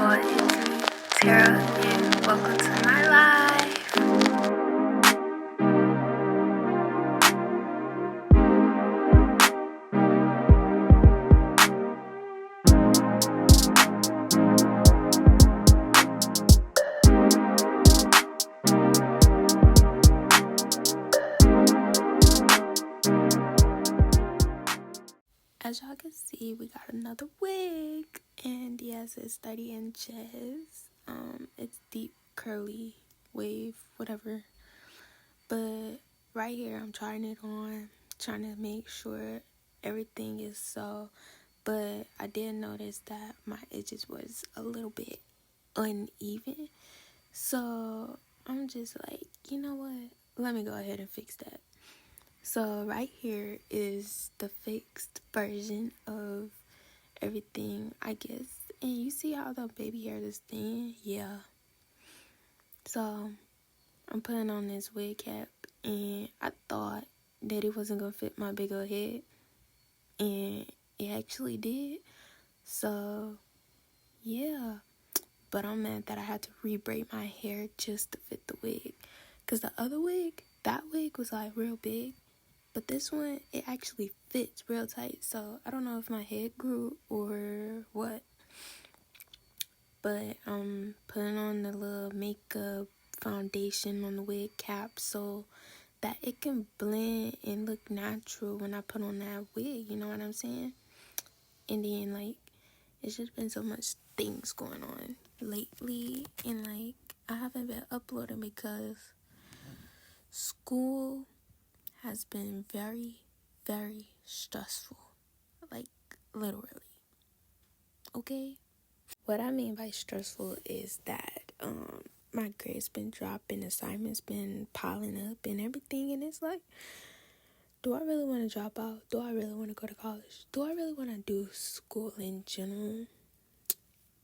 boy, it's me, Tara, and welcome to my life. As y'all can see, we got another wig, and yes, it's 30 inches. It's deep, curly, wave, whatever. But right here, I'm trying it on, trying to make sure everything is so. But I did notice that my edges was a little bit uneven. So I'm just like, you know what? Let me go ahead and fix that. So right here is the fixed version of everything, I guess. And you see how the baby hair is thin? Yeah. So I'm putting on this wig cap, and I thought that it wasn't gonna fit my big old head, and it actually did. So yeah. But I'm mad that I had to re-braid my hair just to fit the wig. Because the other wig, that wig was like real big. But this one, it actually fits real tight. So I don't know if my head grew or what. But I'm putting on the little makeup foundation on the wig cap so that it can blend and look natural when I put on that wig. You know what I'm saying? And then, like, it's just been so much things going on lately. And, like, I haven't been uploading because school has been very, very stressful. Like, literally. Okay? What I mean by stressful is that my grades been dropping, assignments been piling up and everything, and it's like, do I really want to drop out? Do I really want to go to college? Do I really want to do school in general?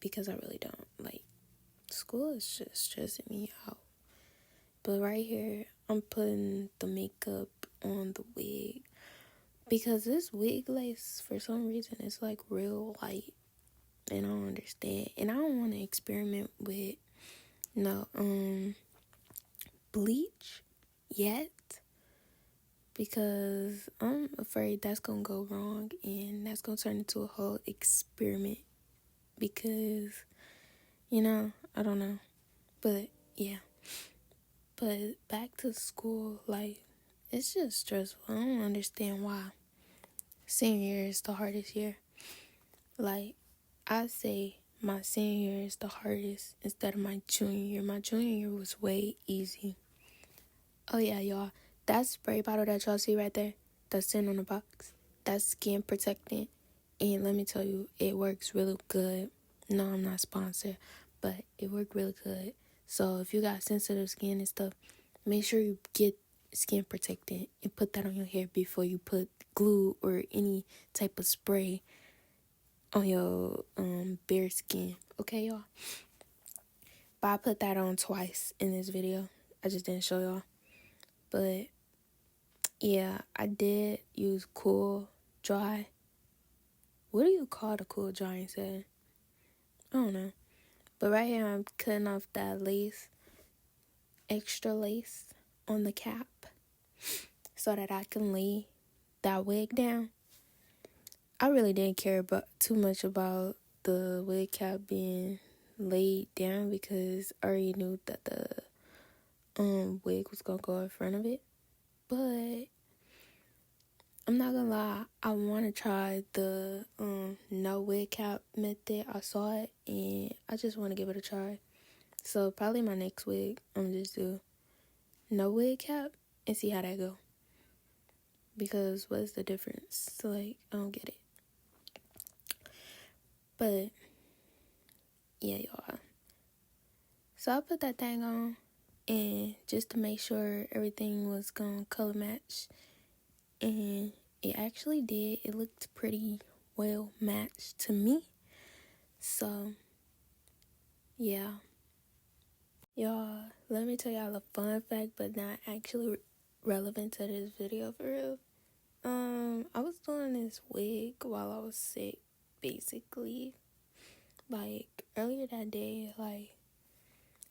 Because I really don't. Like, school is just stressing me out. But right here, I'm putting the makeup on the wig because this wig lace, for some reason, is like real light, and I don't understand. And I don't want to experiment with bleach yet because I'm afraid that's gonna go wrong and that's gonna turn into a whole experiment because I don't know. But yeah. But back to school, like, it's just stressful. I don't understand why senior year is the hardest year. Like, I say my senior year is the hardest instead of my junior year. My junior year was way easy. Oh yeah, y'all. That spray bottle that y'all see right there, that's sitting on the box, that's skin protectant. And let me tell you, it works really good. No, I'm not sponsored, but it worked really good. So if you got sensitive skin and stuff, make sure you get skin protectant and put that on your hair before you put glue or any type of spray on your bare skin. Okay, y'all? But I put that on twice in this video. I just didn't show y'all. But yeah, I did use Cool Dry. What do you call the Cool Dry instead? I don't know. But right here, I'm cutting off that lace, extra lace on the cap so that I can lay that wig down. I really didn't care too much about the wig cap being laid down because I already knew that the wig was gonna go in front of it. But I'm not gonna lie, I want to try the no wig cap method. I saw it and I just want to give it a try. So probably my next wig, I'm gonna just do no wig cap and see how that go. Because what's the difference? So, like, I don't get it. But yeah, y'all. So I put that thing on, and just to make sure everything was gonna color match, and it actually did. It looked pretty well matched to me. So yeah, y'all, let me tell y'all a fun fact, but not actually relevant to this video for real. I was doing this wig while I was sick, basically. like, earlier that day, like,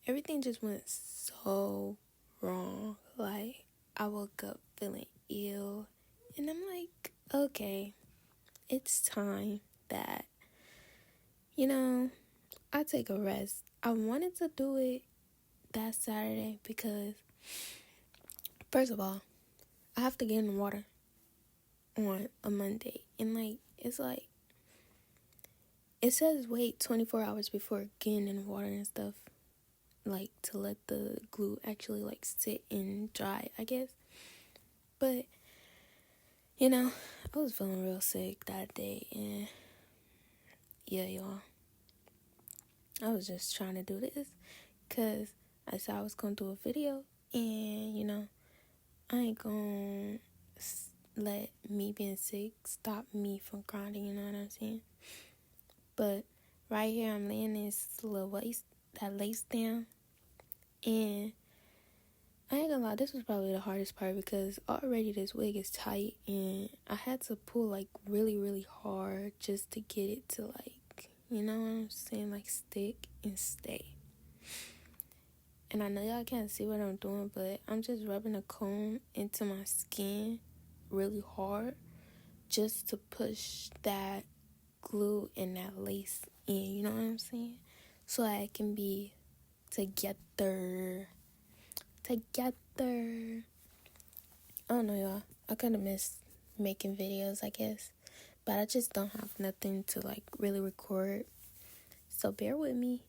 everything just went so wrong. Like, I woke up feeling ill, and I'm like, okay, it's time that, I take a rest. I wanted to do it that Saturday because, first of all, I have to get in the water on a Monday. And, like, it's like, it says wait 24 hours before getting in the water and stuff. Like, to let the glue actually, like, sit and dry, I guess. But, I was feeling real sick that day. And, yeah, y'all. I was just trying to do this because I said I was going to do a video. And, I ain't going to let me being sick stop me from grinding, you know what I'm saying? But right here, I'm laying this little lace down. And I ain't gonna lie, this was probably the hardest part because already this wig is tight. And I had to pull, like, really, really hard just to get it to, like, you know what I'm saying? Like, stick and stay. And I know y'all can't see what I'm doing, but I'm just rubbing a comb into my skin really hard just to push that glue and that lace in, you know what I'm saying? So I can be together. I don't know, y'all. I kind of miss making videos, I guess. But I just don't have nothing to, like, really record. So bear with me.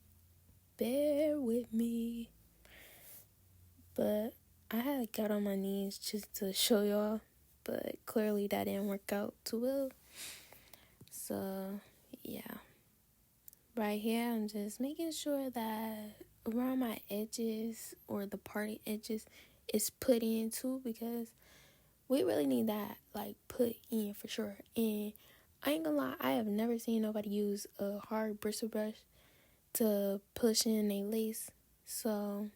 But I had got on my knees just to show y'all. But clearly that didn't work out too well. So, yeah. Right here, I'm just making sure that around my edges or the parting edges is put in too, because we really need that, like, put in for sure. And I ain't gonna lie, I have never seen nobody use a hard bristle brush to push in a lace. So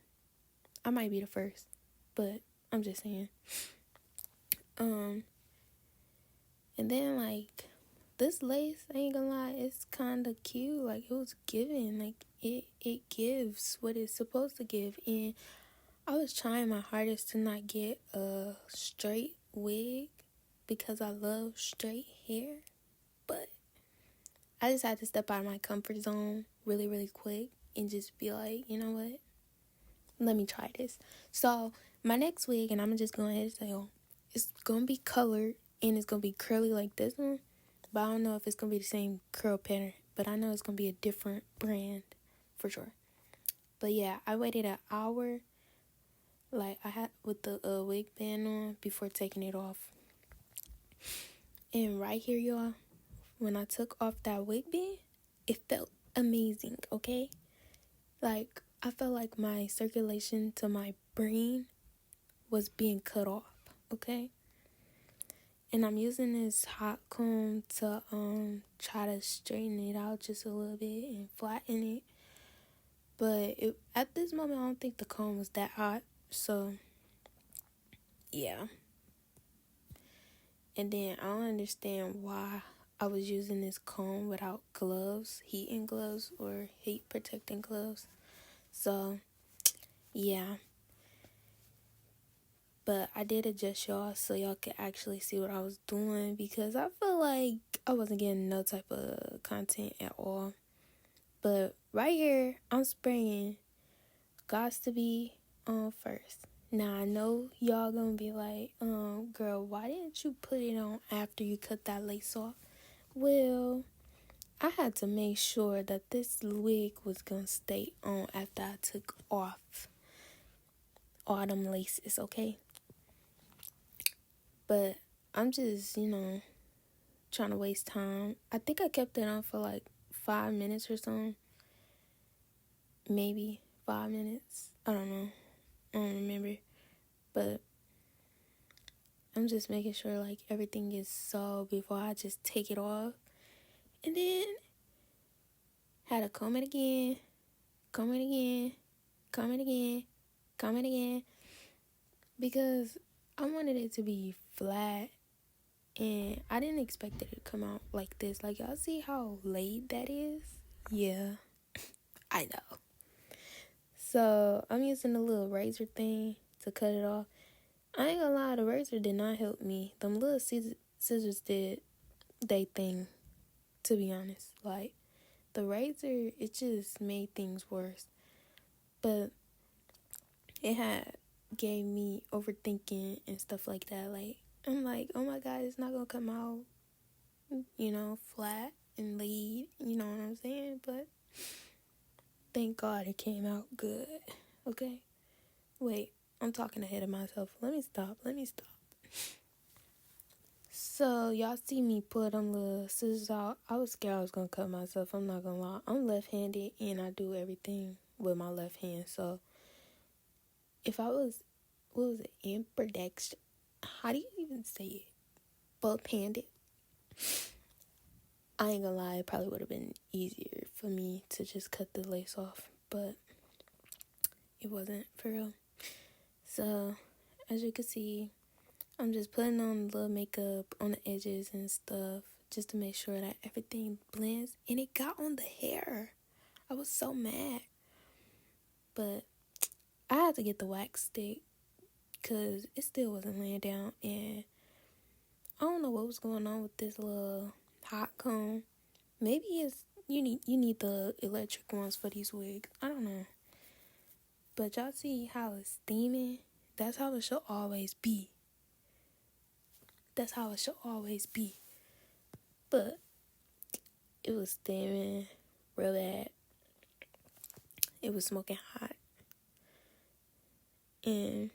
I might be the first, but I'm just saying. And then, like, this lace, I ain't gonna lie, it's kind of cute. Like, it was giving. Like, it gives what it's supposed to give. And I was trying my hardest to not get a straight wig because I love straight hair. But I just had to step out of my comfort zone really, really quick and just be like, you know what? Let me try this. So, my next wig, and I'm just going ahead and say, it's going to be colored and it's going to be curly like this one. But I don't know if it's going to be the same curl pattern. But I know it's going to be a different brand for sure. But yeah, I waited an hour, like, I had with the wig band on before taking it off. And right here, y'all, when I took off that wig band, it felt amazing, okay? Like, I felt like my circulation to my brain was being cut off, okay? And I'm using this hot comb to try to straighten it out just a little bit and flatten it. But at this moment, I don't think the comb was that hot. So, yeah. And then I don't understand why I was using this comb without gloves, heating gloves or heat protecting gloves. So, yeah. But I did adjust y'all so y'all could actually see what I was doing, because I feel like I wasn't getting no type of content at all. But right here, I'm spraying Gots to Be on first. Now, I know y'all gonna be like, girl, why didn't you put it on after you cut that lace off? Well, I had to make sure that this wig was gonna stay on after I took off all them laces, okay? But I'm just, trying to waste time. I think I kept it on for like 5 minutes or something. Maybe 5 minutes. I don't know. I don't remember. But I'm just making sure, like, everything is so before I just take it off. And then had to comb it again. Because I wanted it to be flat. And I didn't expect it to come out like this. Like, y'all see how laid that is? Yeah, I know. So I'm using a little razor thing to cut it off. I ain't gonna lie, the razor did not help me. Them little scissors did they thing, to be honest. Like, the razor, it just made things worse. But it had gave me overthinking and stuff like that. Like, I'm like, oh my God, it's not gonna come out, flat and laid. You know what I'm saying? But thank God it came out good. Okay? Wait, I'm talking ahead of myself. Let me stop. So, y'all see me pull them little scissors out. I was scared I was going to cut myself. I'm not going to lie. I'm left-handed and I do everything with my left hand. So, if I was, what was it, ambidextrous? How do you even say it? Both-handed? I ain't going to lie. It probably would have been easier for me to just cut the lace off. But it wasn't, for real. So, as you can see, I'm just putting on a little makeup on the edges and stuff just to make sure that everything blends. And it got on the hair. I was so mad. But I had to get the wax stick because it still wasn't laying down. And I don't know what was going on with this little hot comb. Maybe it's you need the electric ones for these wigs. I don't know. But y'all see how it's steaming? That's how it should always be. But it was steaming real bad. It was smoking hot. And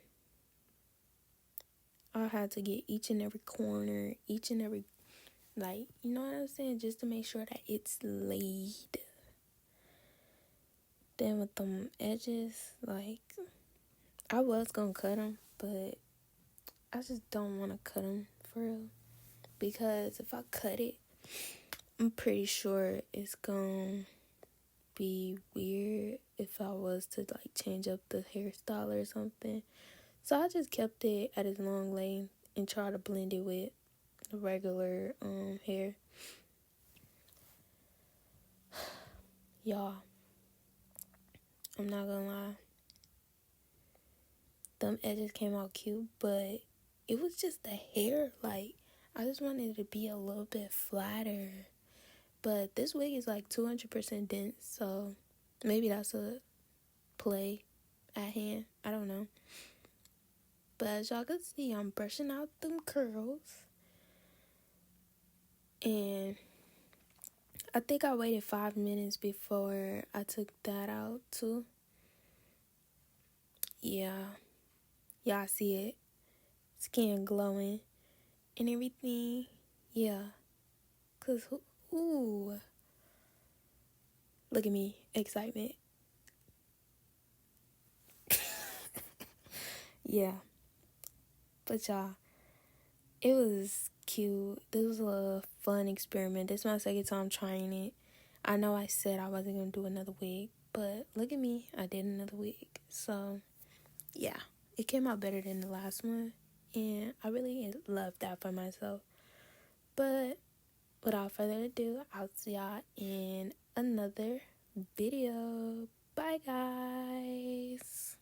I had to get each and every corner, like, you know what I'm saying? Just to make sure that it's laid. Then with them edges, like, I was gonna cut them, but I just don't want to cut them for real. Because if I cut it, I'm pretty sure it's gonna be weird if I was to, like, change up the hairstyle or something. So I just kept it at its long length and try to blend it with the regular hair. Y'all, I'm not gonna lie. Them edges came out cute, but it was just the hair. Like, I just wanted it to be a little bit flatter. But this wig is like 200% dense, so maybe that's a play at hand. I don't know. But as y'all can see, I'm brushing out them curls. And I think I waited 5 minutes before I took that out too. Yeah. Y'all see it. Skin glowing and everything. Yeah. Cause ooh. Look at me. Excitement. Yeah. But y'all, it was cute. This was a fun experiment. This is my second time trying it. I know I said I wasn't going to do another wig, but look at me. I did another wig. So, yeah. It came out better than the last one. And I really love that for myself. But without further ado, I'll see y'all in another video. Bye, guys.